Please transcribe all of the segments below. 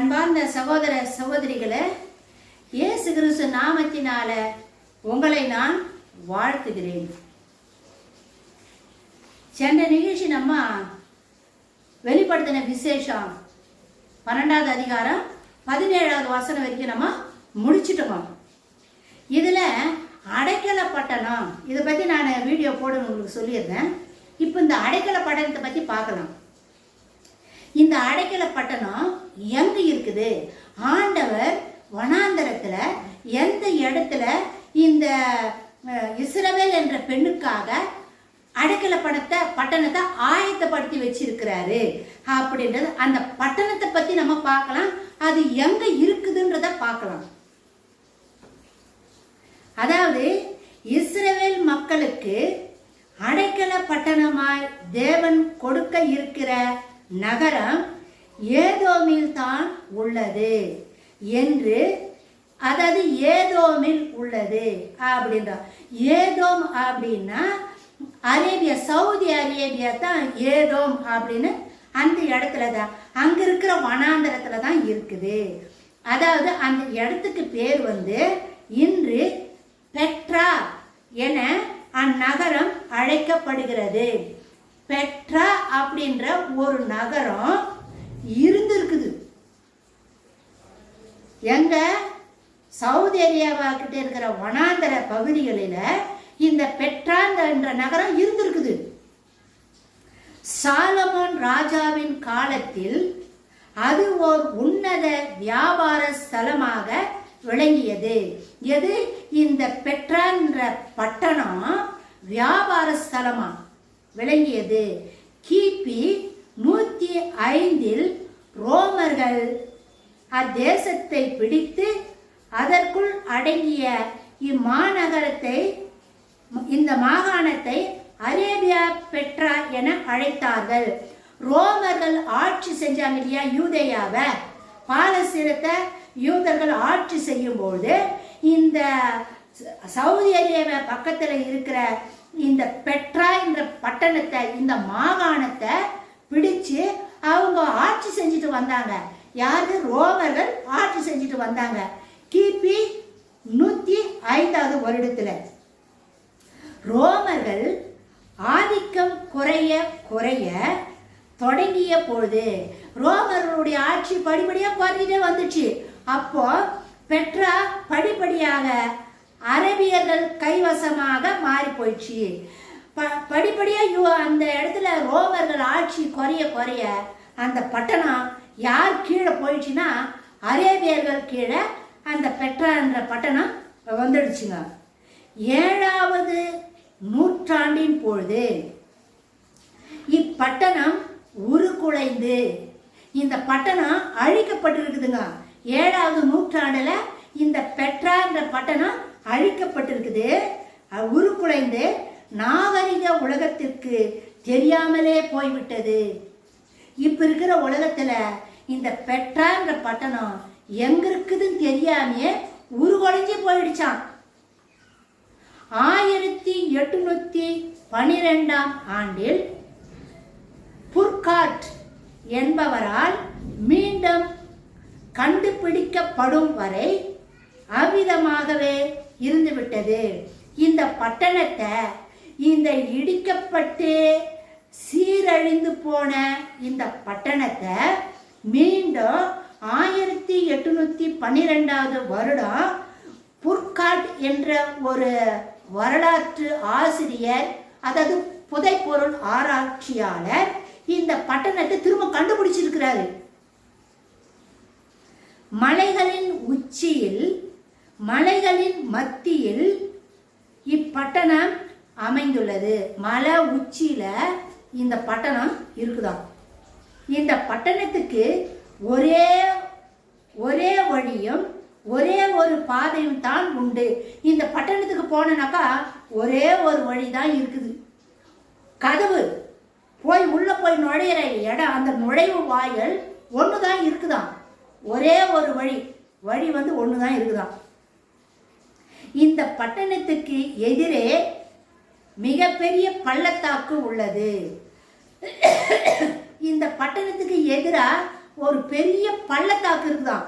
அன்பார்ந்த சகோதர சகோதரிகளே, இயேசு கிறிஸ்து நாமத்தினால உங்களை நான் வாழ்த்துகிறேன். சென்ற நிகழ்ச்சி நம்ம வெளிப்படுத்தின விசேஷம் 12வது அதிகாரம் 17வது வசனம் வரைக்கும் நம்ம முடிச்சிட்டோம். இதில் அடைக்கல பட்டணம் இதை பற்றி நான் வீடியோ போடணும் உங்களுக்கு சொல்லியிருந்தேன். இப்போ இந்த அடைக்கல பட்டணத்தை பற்றி பார்க்கலாம். இந்த அடைக்கல பட்டணம் எங்க இருக்குது? ஆண்டவர் வனாந்தரத்துல எந்த இடத்துல இந்த இஸ்ரவேல் என்ற பெண்ணுக்காக அடைக்கல பட்டணத்தை ஆயத்தப்படுத்தி வச்சிருக்கிறாரு அப்படின்றது அந்த பட்டணத்தை பத்தி நம்ம பார்க்கலாம். அது எங்க இருக்குதுன்றத பார்க்கலாம். அதாவது இஸ்ரவேல் மக்களுக்கு அடைக்கல பட்டணமாய் தேவன் கொடுக்க இருக்கிற நகரம் ஏதோமில் தான் உள்ளது என்று, அதாவது ஏதோமில் உள்ளது அப்படின்ற. ஏதோம் அப்படின்னா அரேபியா, சவுதி அரேபியா தான் ஏதோம் அப்படின்னு அந்த இடத்துல தான், அங்க இருக்கிற வனாந்தரத்துல தான் இருக்குது. அதாவது அந்த இடத்துக்கு பேர் இன்று பெட்ரா என அந்நகரம் அழைக்கப்படுகிறது. பெட்ரா அப்படின்ற ஒரு நகரம் இருந்திருக்குது. எங்க? சவுதி அரேபியா கிட்ட இருக்கிற வனாந்தர பகுதிகளில் இந்த பெட்ரா என்ற நகரம் இருந்திருக்குது. சாலமோன் ராஜாவின் காலத்தில் அது ஒரு உன்னத வியாபார ஸ்தலமாக விளங்கியது. எது? இந்த பெட்ரா என்ற பட்டணம் வியாபார ஸ்தலமா விளங்கியது. கிபி 105 ரோமர்கள் அத்தேசத்தை பிடித்து அதற்குள் அடங்கிய இந்த மாகாணத்தை அரேபியா பெட்ரா என அழைத்தார்கள். ரோமர்கள் ஆட்சி செஞ்சாங்க இல்லையா யூதேயாவை, பாலஸ்தீனத்தை யூதர்கள் ஆட்சி செய்யும் போது இந்த சவுதி அரேபியா பக்கத்தில் இருக்கிற இந்த பெட்ரா என்ற பட்டணத்தை, இந்த மாகாணத்தை பிடிச்சு அவங்க ஆட்சி செஞ்சுட்டு வந்தாங்க. யாரு? ரோமர்கள் ஆட்சி செஞ்சுட்டு வந்தாங்க. கிபி 105வது வருடத்துல ரோமர்கள் ஆதிக்கம் குறைய குறைய தொடங்கிய பொழுது ரோமர்களுடைய ஆட்சி படிப்படியா குறைஞ்சிட்டே வந்துச்சு. அப்போ பெட்ரா படிப்படியாக அரேபியர்கள் கைவசமாக மாறி போயிடுச்சு. படிப்படியா அந்த இடத்துல ரோமர்கள் ஆட்சி குறைய குறைய அந்த பட்டணம் யார் கீழே போயிடுச்சுன்னா அரேபியர்கள் கீழே அந்த பெட்ரா என்ற பட்டணம் வந்துடுச்சுங்க. 7வது நூற்றாண்டின் பொழுது இப்பட்டணம் உருக்குலைந்து இந்த பட்டணம் அழிக்கப்பட்டிருக்குதுங்க. 7வது நூற்றாண்டுல இந்த பெட்ரா என்ற பட்டணம் அழிக்கப்பட்டிருக்குது, உருக்குலைந்து நாகரிக உலகத்திற்கு தெரியாமலே போய்விட்டது. இப்ப இருக்கிற உலகத்துல இந்த பெட்ரா என்ற பட்டணம் எங்க இருக்குதுன்னு தெரியாமையே உருகுலைஞ்சு போயிடுச்சான். 1812ஆம் ஆண்டில் புர்காட் என்பவரால் மீண்டும் கண்டுபிடிக்கப்படும் வரை அவ்விதமாகவே இருந்துவிட்டது. இந்த பட்டணத்தை, இந்த இடிக்கப்பட்டு சீரழிந்து போன இந்த பட்டணத்தை மீண்டும் 1812வது வருடம் புர்காட் என்ற ஒரு வரலாற்று ஆசிரியர், அதாவது புதைப்பொருள் ஆராய்ச்சியாளர் இந்த பட்டணத்தை திரும்ப கண்டுபிடிச்சிருக்கிறாரு. மலைகளின் உச்சியில், மலைகளின் மத்தியில் இப்பட்டணம் அமைந்துள்ளது. மலை உச்சியில இந்த பட்டணம் இருக்குதாம். இந்த பட்டணத்துக்கு ஒரே வழியும் ஒரே ஒரு பாதையும் தான் உண்டு. இந்த பட்டணத்துக்கு போனாக்கா ஒரே ஒரு வழி தான் இருக்குது. கதவு உள்ள போய் நுழையிற இடம், அந்த நுழைவு வாயில் ஒண்ணுதான் இருக்குதாம். ஒரே ஒரு வழி ஒண்ணுதான் இருக்குதாம். இந்த பட்டணத்துக்கு எதிரே மிகப்பெரிய பள்ளத்தாக்கு உள்ளது. இந்த பட்டணத்துக்கு எதிராக ஒரு பெரிய பள்ளத்தாக்கு இருக்குதான்.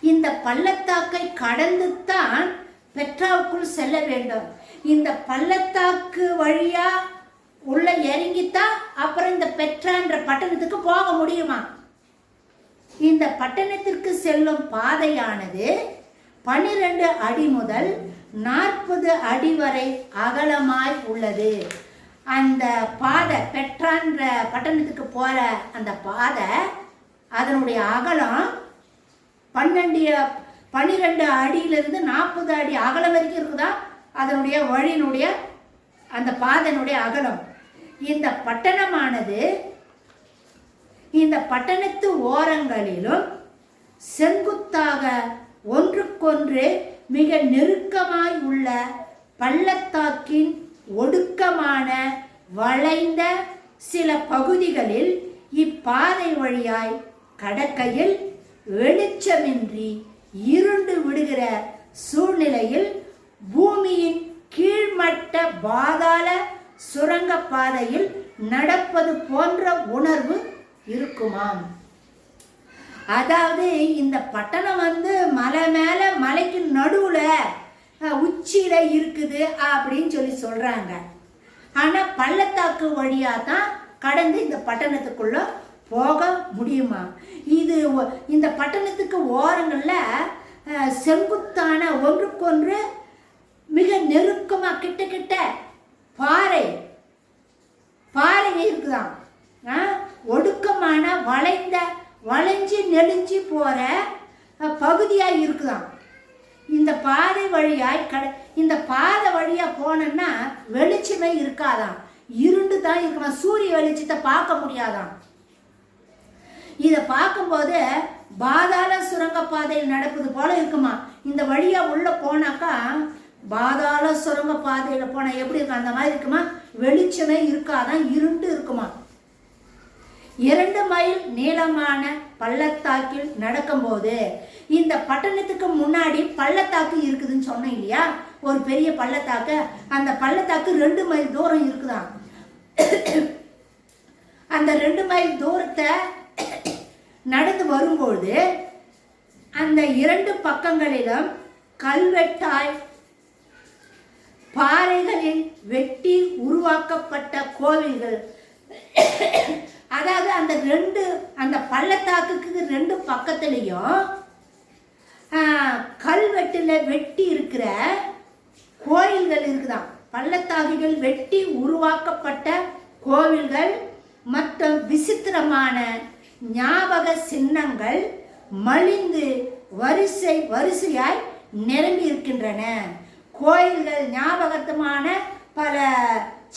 இந்த பள்ளத்தாக்கை கடந்து தான் பெட்ராவுக்குள் செல்ல வேண்டும். இந்த பள்ளத்தாக்கு வழியா உள்ள இறங்கித்தான் அப்புறம் இந்த பெட்ரான்ற பட்டணத்துக்கு போக முடியுமா? இந்த பட்டணத்திற்கு செல்லும் பாதையானது 12 அடி முதல் 40 அடி வரை அகலமாய் உள்ளது. அந்த பாதை, பெட்ரான்ற பட்டணத்துக்கு போற அந்த பாதை, அதனுடைய அகலம் 12 அடியிலிருந்து 40 அடி அகலம் வரைக்கும் இருக்குதா அதனுடைய வழியினுடைய அந்த பாதையினுடைய அகலம். இந்த பட்டணமானது இந்த பட்டணத்து ஓரங்களிலும் செங்குத்தாக ஒன்றுக்கொன்று மிக நெருக்கமாய் உள்ள பள்ளத்தாக்கின் ஒடுக்கமான வளைந்த சில பகுதிகளில் இப்பாதை வழியாய் கடக்கையில் வெளிச்சமின்றி இருண்டு விடுகிற சூழ்நிலையில் பூமியின் கீழ்மட்ட பாதாள சுரங்க பாதையில் நடப்பது போன்ற உணர்வு இருக்குமாம். அதாவது இந்த பட்டணம் மலை மேல மலைக்கு நடுவுல உச்சியில இருக்குது அப்படின்னு சொல்றாங்க. ஆனா பள்ளத்தாக்கு வழியா தான் கடந்து இந்த பட்டணத்துக்குள்ள போக முடியுமா? இது இந்த பட்டணத்துக்கு ஓரங்கள்ல செங்குத்தான ஒன்றுக்கொன்று மிக நெருக்கமா கிட்ட கிட்ட பாறை இருக்குதான். ஒடுக்கமான வளைஞ்சு நெளிஞ்சு போற பகுதியா இருக்குதான். இந்த பாதை வழியாய் இந்த பாதை வழியா போனோம்னா வெளிச்சமே இருக்காதான், இருண்டு தான் இருக்குமா, சூரிய வெளிச்சத்தை பார்க்க முடியாதான். இதை பார்க்கும்போது பாதாள சுரங்க பாதையில் நடப்பது போல இருக்குமா. இந்த வழியா உள்ள போனாக்கா பாதாள சுரங்க பாதையில போனா எப்படி இருக்கும் அந்த மாதிரி இருக்குமா, வெளிச்சமே இருக்காதான், இருண்டு இருக்குமா. 2 மைல் நீளமான பள்ளத்தாக்கில் நடக்கும்போது இந்த பட்டணத்துக்கு முன்னாடி பள்ளத்தாக்கு இருக்குதுன்னு சொன்னேன் இல்லையா, ஒரு பெரிய பள்ளத்தாக்கு. அந்த பள்ளத்தாக்கு 2 மைல் தூரம் இருக்குதான். அந்த 2 மைல் தூரத்தை நடந்து வரும்போது அந்த 2 பக்கங்களிலும் கல்வெட்டாய் பாறைகளில் வெட்டி உருவாக்கப்பட்ட கோவில்கள், அதாவது அந்த பள்ளத்தாக்குக்கு 2 பக்கத்திலையும் கல்வெட்டுல வெட்டி இருக்கிற கோயில்கள் இருக்குதான். பள்ளத்தாக்குகள் வெட்டி உருவாக்கப்பட்ட கோவில்கள் மற்றும் விசித்திரமான ஞாபக சின்னங்கள் மலிந்து வரிசையாய் நிரம்பி இருக்கின்றன. கோயில்கள் ஞாபகத்தமான பல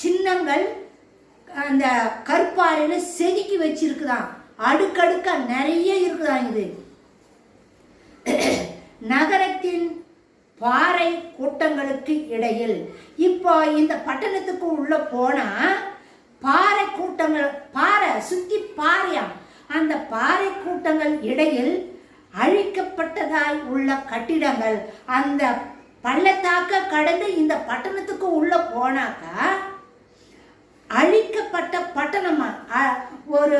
சின்னங்கள் அந்த கற்பாறையில செதுக்கி வச்சிருக்குதான், அடுக்கடுக்கா நிறைய இருக்குதான். இது நகரத்தின் பாறை கூட்டங்களுக்கு இடையில், இப்போ இந்த பட்டணத்துக்கு உள்ள போனா பாறை கூட்டங்கள், பாறை சுத்தி பாறையாம், அந்த பாறை கூட்டங்கள் இடையில் அழிக்கப்பட்டதாய் உள்ள கட்டிடங்கள். அந்த பள்ளத்தாக்க கடந்து இந்த பட்டணத்துக்கு உள்ள போனாக்கா அழிக்கப்பட்ட பட்டணமா, ஒரு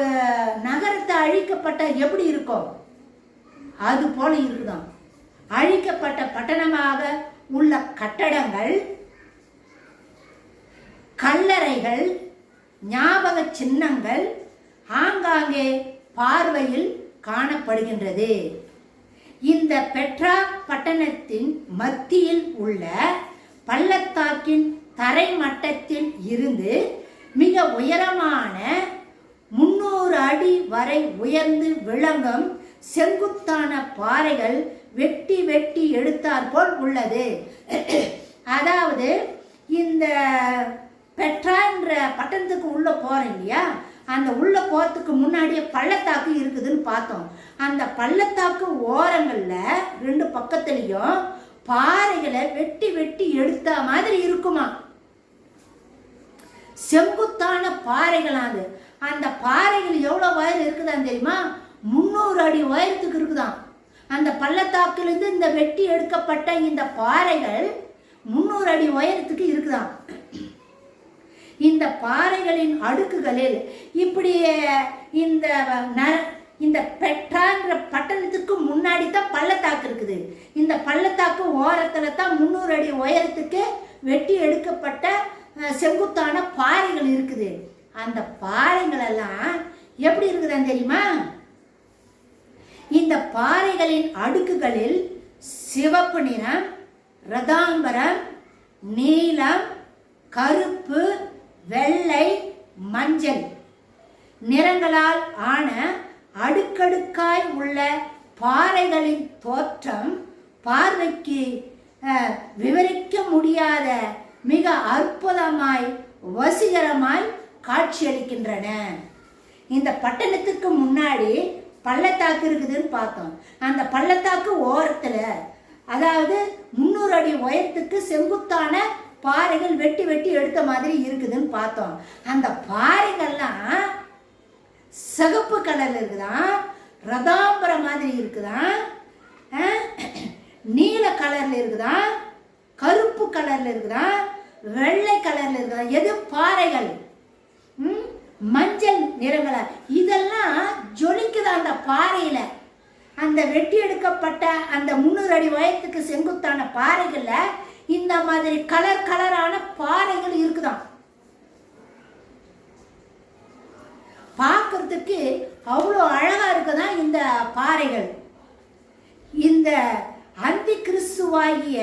நகரத்தை அழிக்கப்பட்ட எப்படி இருக்கும் அது போல இருக்குதான். அழிக்கப்பட்ட பட்டணமாக உள்ள கட்டடங்கள், கல்லறைகள், ஞாபக சின்னங்கள் ஆங்காங்கே பார்வையில் காணப்படுகின்றது. இந்த பெட்ரா பட்டணத்தின் மத்தியில் உள்ள பள்ளத்தாக்கின் தரை மட்டத்தில் இருந்து மிக உயரமான 300 அடி வரை உயர்ந்து விளங்கும் செங்குத்தான பாறைகள் வெட்டி வெட்டி எடுத்தாற்போல் உள்ளது. அதாவது இந்த பெட்ரா என்ற பட்டணத்துக்கு உள்ள போறோம் இல்லையா, அந்த உள்ள போறதுக்கு முன்னாடியே பள்ளத்தாக்கு இருக்குதுன்னு பார்த்தோம். அந்த பள்ளத்தாக்கு ஓரங்கள்ல 2 பக்கத்துலயும் பாறைகளை வெட்டி வெட்டி எடுத்த மாதிரி இருக்குமா. செங்குத்தான பாறைகளாது. அந்த பாறைகள் எவ்வளவு உயரம் இருக்குதான் தெரியுமா, 300 அடி உயரத்துக்கு இருக்குதான். அந்த பள்ளத்தாக்கிலிருந்து இந்த வெட்டி எடுக்கப்பட்ட இந்த பாறைகள் 300 அடி உயரத்துக்கு இருக்குதான். இந்த பாறைகளின் அடுக்குகளில் இப்படி இந்த இந்த பெட்ராங்கிற பட்டணத்துக்கு முன்னாடி தான் பள்ளத்தாக்கு இருக்குது. இந்த பள்ளத்தாக்கு ஓரத்தில் தான் 300 அடி உயரத்துக்கு வெட்டி எடுக்கப்பட்ட செங்குத்தான பாறைகள் இருக்குது. அந்த பாறைகள் எல்லாம் எப்படி இருக்குதுன்னு தெரியுமா? இந்த பாறைகளின் அடுக்குகளில் சிவப்பு நிறம், ரதாம்பரம், நீலம், கருப்பு, வெள்ளை, மஞ்சள் நிறங்களால் ஆன அடுக்கடுக்காய் உள்ள பாறைகளின் தோற்றம் பார்வைக்கு விவரிக்க முடியாத மிக அற்புதமாய் வசீகரமாய் காட்சியளிக்கின்றன. இந்த பட்டணத்துக்கு முன்னாடி பள்ளத்தாக்கு இருக்குதுன்னு பார்த்தோம். அந்த பள்ளத்தாக்கு ஓரத்தில், அதாவது 300 அடி உயரத்துக்கு செங்குத்தான பாறைகள் வெட்டி வெட்டி எடுத்த மாதிரி இருக்குதுன்னு பார்த்தோம். அந்த பாறைகள்லாம் சிகப்பு கலர்ல இருக்குதான், ரதாம்பரம் மாதிரி இருக்குதான், நீல கலர்ல இருக்குதான், கருப்பு கலர்ல இருக்குதான், வெள்ளை கலர்ல இருக்குதான். எது? பாறைகள். மஞ்சள் நிறங்களா இதெல்லாம் ஜொலிக்குது அந்த பாறையில. அந்த வெட்டி எடுக்கப்பட்ட அந்த 300 அடி உயரத்துக்கு செங்குத்தான பாறைகள்ல இந்த மாதிரி கலர் கலரான பாறைகள் இருக்குதான். பார்க்கறதுக்கு அவ்வளோ அழகா இருக்குதான் இந்த பாறைகள். இந்த அந்தி கிறிஸ்துவாகிய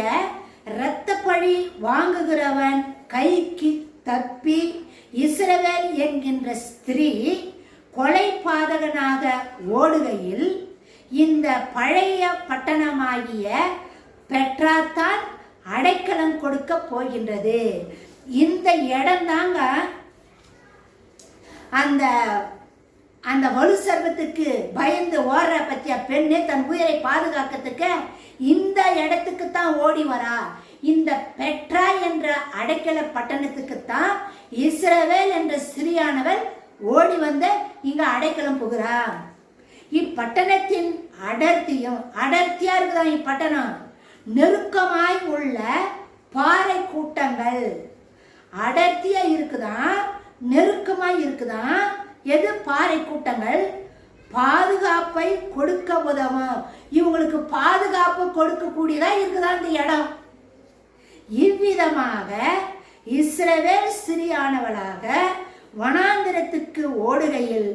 இரத்த பழி வாங்குகிறவன் கைக்கு தப்பி இஸ்ரவேல் என்கின்ற ஸ்திரீ கொலை பாதகனாக ஓடுகையில் இந்த பழைய பட்டணமாகிய பெட்ராத்தான் அடைக்கலம் கொடுக்க போகின்றது. இந்த இடம் தாங்க அந்த அந்த வலு சர்வத்துக்கு பயந்து ஓடுற பத்தியா பெண்ணு தன் உயிரை பாதுகாக்கிறதுக்கு இந்த இடத்துக்கு தான் ஓடி வரா. இந்த பெட்ரா என்ற அடைக்கல பட்டணத்துக்கு தான் இஸ்ரவேல் என்ற ஸ்திரீயானவள் ஓடி வந்து இங்க அடைக்கலம் புகிறார். இப்பட்டணத்தின் அடர்த்தியா இருக்குதான். இப்பட்டணம் நெருக்கமாய் உள்ள பாறை கூட்டங்கள் அடர்த்தியா இருக்குதான், நெருக்கமாய் இருக்குதான். எது? பாறை கூட்டங்கள் பாதுகாப்பை கொடுக்க உதவும். இவங்களுக்கு பாதுகாப்பு கொடுக்கக்கூடியதா இருக்குதான் இந்த இடம். இவ்விதமாக இஸ்ரவேல் ஸ்திரீயானவளாக வனாந்திரத்துக்கு ஓடுகையில்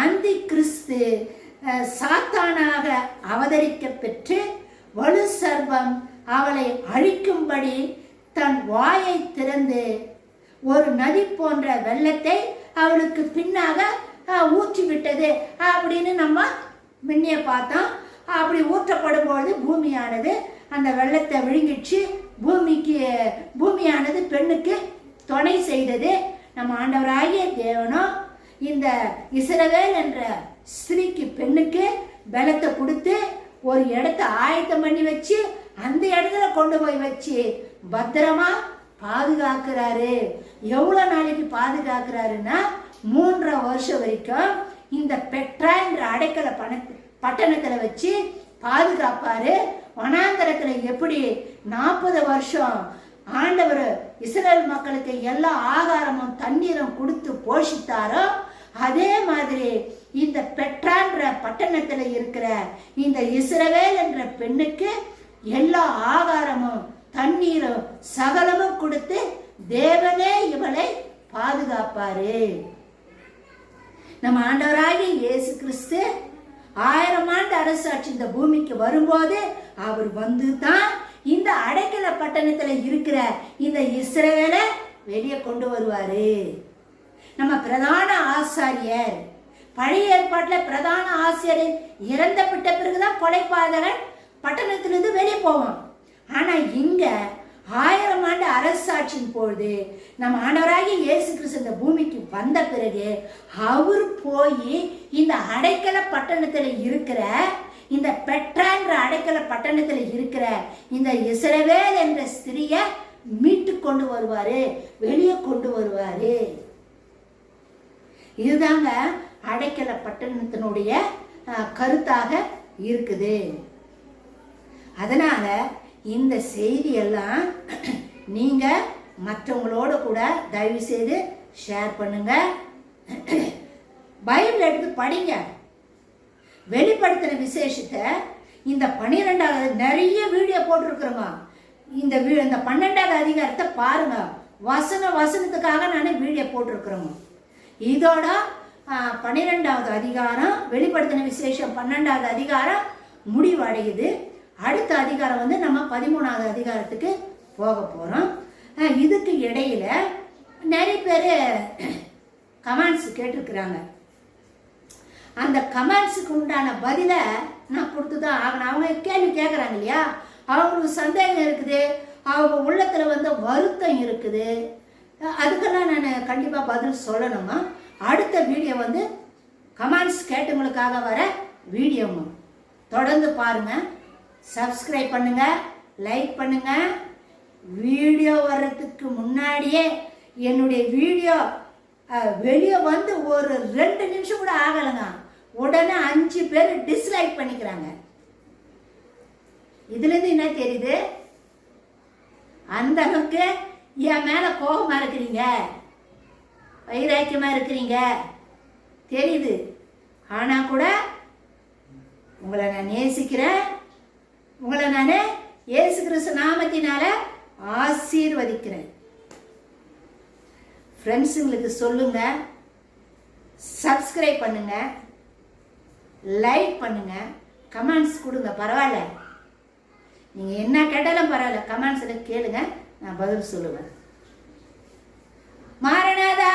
அந்தி கிறிஸ்து சாத்தானாக அவதரிக்க பெற்று வலு சர்வம் அவளை அழிக்கும்படி தன் வாயை திறந்து ஒரு நதி போன்ற வெள்ளத்தை அவளுக்கு பின்னாக ஊற்றி விட்டது அப்படின்னு நம்ம முன்னே பார்த்தோம். அப்படி ஊற்றப்படும் பொழுது பூமியானது அந்த வெள்ளத்தை விழுங்கிச்சு. பூமியானது பெண்ணுக்கு துணை செய்தது. நம்ம ஆண்டவராகிய தேவனும் இந்த இஸ்ரவேல் என்ற ஸ்திரீக்கு பெண்ணுக்கு பலத்தை கொடுத்து ஒரு இடத்த ஆயத்தம் பண்ணி வச்சு அந்த இடத்துல கொண்டு போய் வச்சு பத்திரமா பாதுகாக்கிறாரு. எவ்வளவு நாளைக்கு பாதுகாக்கிறாருன்னா 3 வருஷம் வரைக்கும் இந்த பெட்ரா என்ற அடைக்கல பட்டணத்துல வச்சு பாதுகாப்பாரு. வனாந்தரத்துல எப்படி 40 வருஷம் ஆண்டவர் இஸ்ரேல் மக்களுக்கு எல்லா ஆகாரமும் தண்ணீரும் கொடுத்து போஷித்தாரோ அதே மாதிரி இந்த பெட்ரான்ற பட்டணத்துல இருக்கிற இந்த இஸ்ரவேல் என்ற பெண்ணுக்கு எல்லா ஆகாரமும் தண்ணீரும் சகலமும் கொடுத்து தேவனே இவளை பாதுகாப்பாரு. நம்ம ஆண்டவராகிய இயேசு கிறிஸ்து 1000 ஆண்டு அரசாட்சி இந்த பூமிக்கு வரும்போது அவர் வந்து தான் இந்த அடைக்கல பட்டணத்துல இருக்கிற இந்த இஸ்ரவேலை வெளியே கொண்டு வருவாரு. நம்ம பிரதான ஆசாரியர், பழைய ஏற்பாட்டில் பிரதான ஆசிரியர் இறந்த விட்ட பிறகுதான் கொலைபாதகன் பட்டணத்திலிருந்து வெளியே போவான். ஆனா இங்க 1000 ஆண்டு அரசாட்சியின் பொழுது நம்ம ஆண்டவராகிய இயேசு கிறிஸ்து இந்த பூமிக்கு வந்த பிறகு அவர் போய் இந்த அடைக்கல பட்டணத்துல இருக்கிற இந்த பெட்ரா என்ற அடைக்கல பட்டணத்துல இருக்கிற இந்த இஸ்ரவேல் என்ற ஸ்திரிய மீட்டு கொண்டு வருவாரு, வெளியே கொண்டு வருவாரு. இதுதாங்க அடைக்கல பட்டணத்தினுடைய கருத்தாக இருக்குது. அதனால இந்த செய்தி எல்லாம் நீங்க மற்றவங்களோட கூட தயவு செய்து ஷேர் பண்ணுங்க. பைபிள் எடுத்து படிங்க. வெளிப்படுத்தின விசேஷத்தை இந்த 12வது நிறைய வீடியோ போட்டிருக்கிறோங்க. இந்த 12வது அதிகாரத்தை பாருங்க. வசனத்துக்காக நான் வீடியோ போட்டிருக்கிறோங்க. இதோட 12வது அதிகாரம் வெளிப்படுத்தின விசேஷம் 12வது அதிகாரம் முடிவடையுது. அடுத்த அதிகாரம் வந்து நம்ம 13வது அதிகாரத்துக்கு போக போகிறோம். இதுக்கு இடையில நிறைய பேர் கமெண்ட்ஸ் கேட்டிருக்கிறாங்க. அந்த கமெண்ட்ஸுக்கு உண்டான பதிலை நான் கொடுத்து தான் ஆகணும். அவங்க கேள்வி கேட்குறாங்க இல்லையா, அவங்களுக்கு சந்தேகம் இருக்குது, அவங்க உள்ளத்தில் வந்து வருத்தம் இருக்குது. அதுக்கெல்லாம் நான் கண்டிப்பாக பதில் சொல்லணுமா. அடுத்த வீடியோ வந்து கமெண்ட்ஸ் கேட்டவங்களுக்காக வர வீடியோங்க. தொடர்ந்து பாருங்கள், சப்ஸ்கிரைப் பண்ணுங்கள், லைக் பண்ணுங்கள். வீடியோ வர்றதுக்கு முன்னாடியே என்னுடைய வீடியோ வெளியே வந்து ஒரு 2 நிமிஷம் கூட ஆகலைங்க, உடனே 5 பேர் டிஸ்லைக் பண்ணிக்கிறாங்க. இதுலேருந்து என்ன தெரியுது, அந்த அளவுக்கு என் மேலே கோபமாக இருக்கிறீங்க, வைராக்கியமாக இருக்கிறீங்க தெரியுது. ஆனால் கூட உங்களை நான் நேசிக்கிறேன். உங்களை நான் இயேசு கிறிஸ்து நாமத்தினால ஆசீர்வதிக்கிறேன். ஃப்ரெண்ட்ஸுங்களுக்கு சொல்லுங்க, சப்ஸ்கிரைப் பண்ணுங்க, லைக் பண்ணுங்க, கமெண்ட்ஸ் கொடுங்க. பரவாயில்ல, நீங்கள் என்ன கேட்டாலும் பரவாயில்ல, கமெண்ட்ஸில் கேளுங்க, நான் பதில் சொல்லுவேன். மாரநாதா.